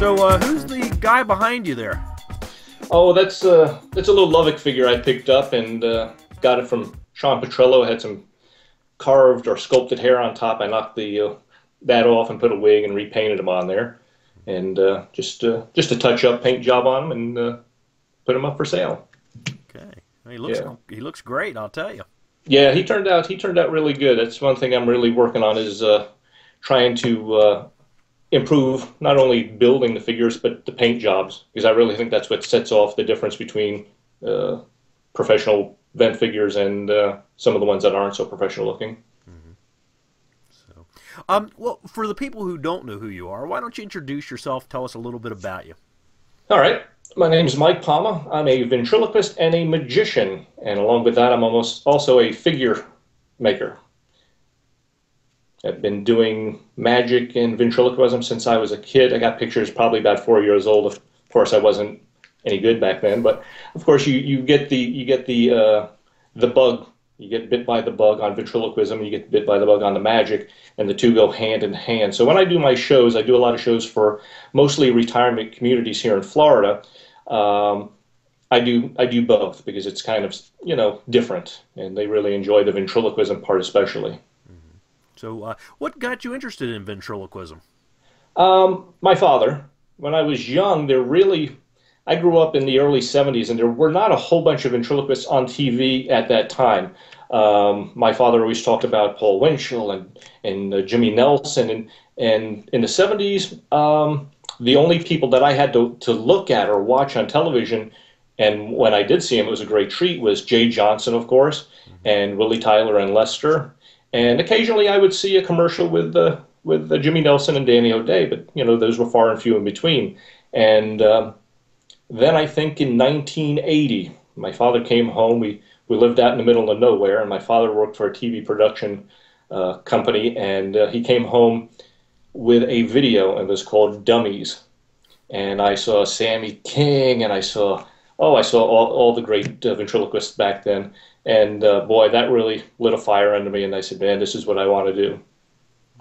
So, who's the guy behind you there? Oh, that's a little Lovick figure I picked up and got it from Sean Petrillo. Had some carved or sculpted hair on top. I knocked the that off and put a wig and repainted him on there, and just a touch-up paint job on him and put him up for sale. Okay, Yeah, he looks great. I'll tell you. yeah. He turned out really good. That's one thing I'm really working on is trying to improve not only building the figures but the paint jobs, because I really think that's what sets off the difference between uh, professional vent figures and some of the ones that aren't so professional looking. So, well, for the people who don't know who you are, why don't you introduce yourself? Tell us a little bit about you. All right, my name is Mike Palma. I'm a ventriloquist and a magician, and along with that, I'm almost also a figure maker. I've been doing magic and ventriloquism since I was a kid. I got pictures probably about 4 years old. Of course, I wasn't any good back then, but of course, you get the bug. You get bit by the bug on ventriloquism. You get bit by the bug on the magic, and the two go hand in hand. So when I do my shows, I do a lot of shows for mostly retirement communities here in Florida. Um, I do both because it's kind of different, and they really enjoy the ventriloquism part especially. So, what got you interested in ventriloquism? My father, when I was young, I grew up in the early 70s, and there were not a whole bunch of ventriloquists on TV at that time. My father always talked about Paul Winchell and Jimmy Nelson, and in the 70s, the only people that I had to look at or watch on television, and when I did see him, it was a great treat, was Jay Johnson, of course, and Willie Tyler and Lester. And occasionally I would see a commercial with Jimmy Nelson and Danny O'Day, but those were far and few in between. And then I think in 1980, my father came home. We lived out in the middle of nowhere, and my father worked for a TV production company, and he came home with a video, and it was called Dummies. And I saw Sammy King, and I saw all the great ventriloquists back then. And boy, that really lit a fire under me, and I said, man, this is what I want to do.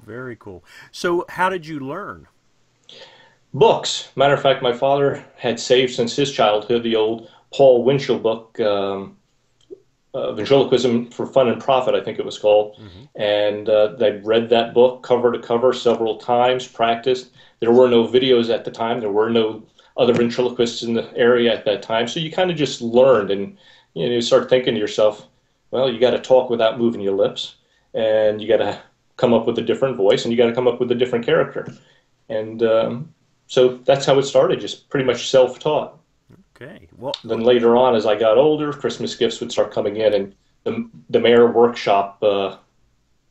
Very cool. So, how did you learn? Books. Matter of fact, my father had saved since his childhood the old Paul Winchell book, Ventriloquism for Fun and Profit, I think it was called. And they'd read that book cover to cover several times, practiced. There were no videos at the time. There were no other ventriloquists in the area at that time. So you kind of just learned, and you start thinking to yourself, well, you got to talk without moving your lips, and you got to come up with a different voice, and you got to come up with a different character. And so that's how it started, just pretty much self-taught. Okay. Well, Then later on, as I got older, Christmas gifts would start coming in, and the Mayor Workshop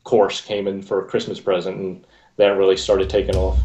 course came in for a Christmas present, and that really started taking off.